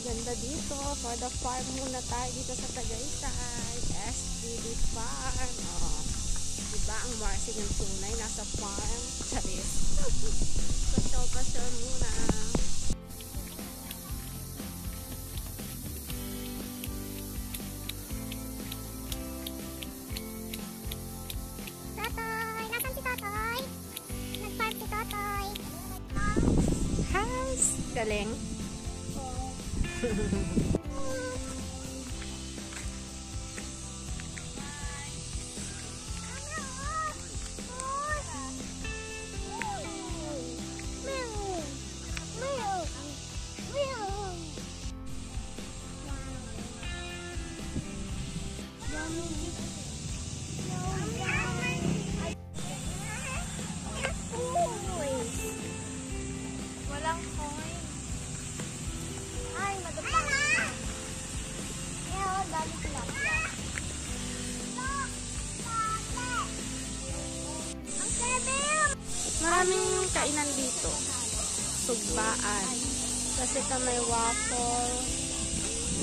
Ganda dito. For the farm muna tayo dito sa Tagaytay. STD Farm. Oh. Diba ang Marcy ng tunay nasa farm? Charis. Pasyal-pasyal muna. Totoy! Nasaan si Totoy? Nag-farm si Totoy. House! Galing. Walang coin. Ay, madagdag. Ayaw, dali tilapia. Ang seven! Maraming kainan dito. Sugbaan. Kasi ka may waffle.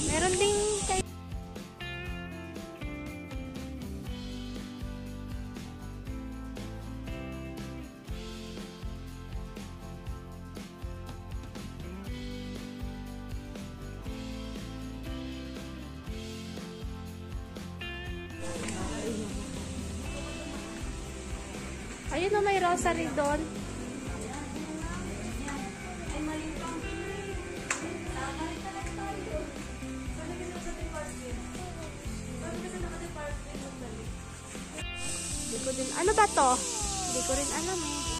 Meron ding kay ayun na, may rosary doon. Hindi ko din, ano ba to? Hindi ko rin alam eh.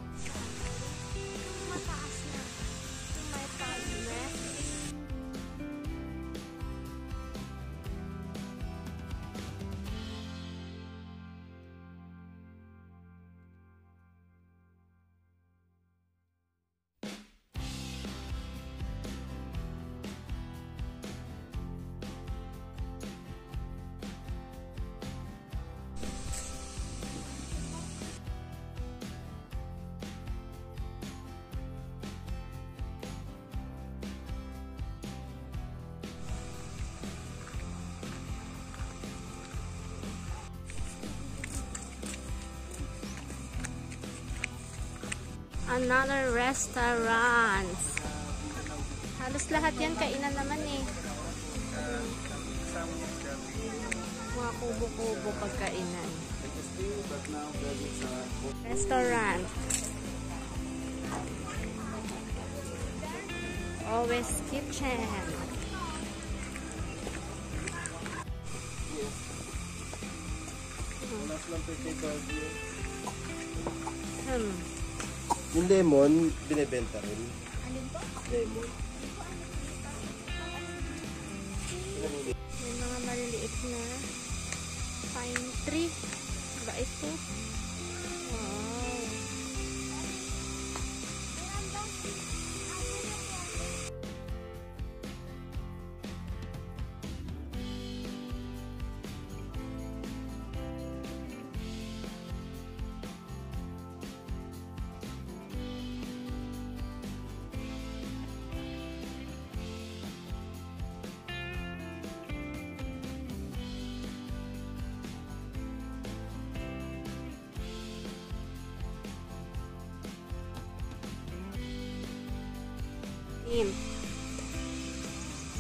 Mataas na. May palme. Another restaurant. Halos lahat yan kainan naman eh. Mga kubo-kubo pagkainan. Restaurant. Always Kitchen. Yung lemon, binibenta rin. Alin po? Lemon. May mga maliliit na pine tree. Ba ito? Wow.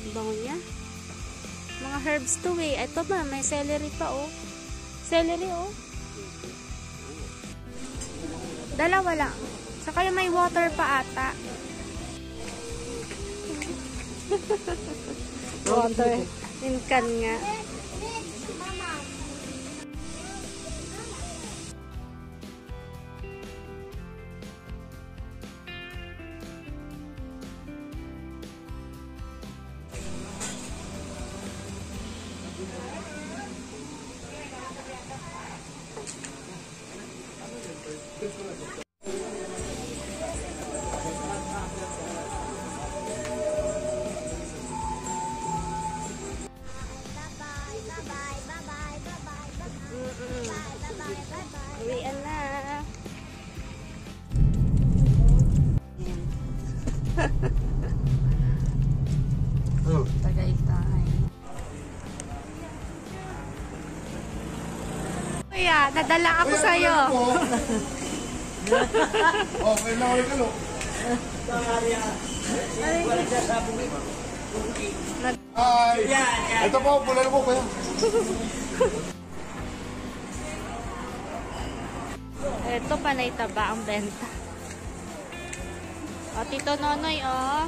Ang bango niya. Mga herbs to eh. Ito ba? May celery pa oh. Celery oh. Dalawa lang. Saka yung may water pa ata. Water. In can nga. nadala ako sa'yo. Okay lang ulit kalo. Ay! Ito po, bulalo po kuya. Ito, panay taba ang benta. O, Tito Nonoy, o.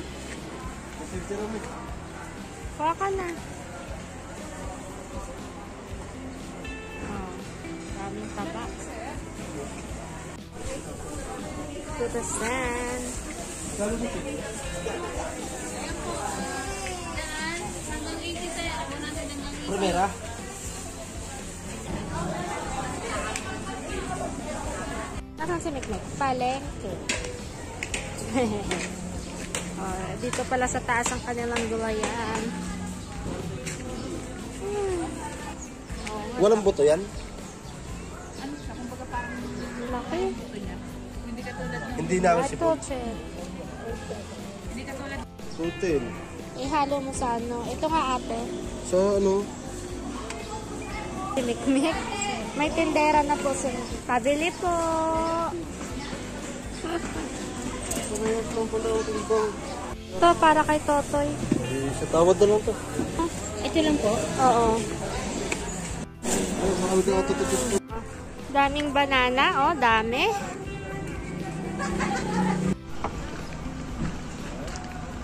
Kuha ka na. O, daming taba. 2%. Primera? Nasaan si Mikmik? Palengke. Oh, dito pala sa taas ang kanilang gulayan. Walang buto yan? Ano siya? Kumbaga parang laki. Hindi namin si Ito, Put. che. Putin. Ihalo mo sa ano. Ito nga ate. So ano? Si Mikmik. May tindera na po sila. Pabili po. Ito para kay Totoy. Sa tawad na lang to. Ito lang po? Oo. Ay, marami ka ito. Daming banana, oh, dami.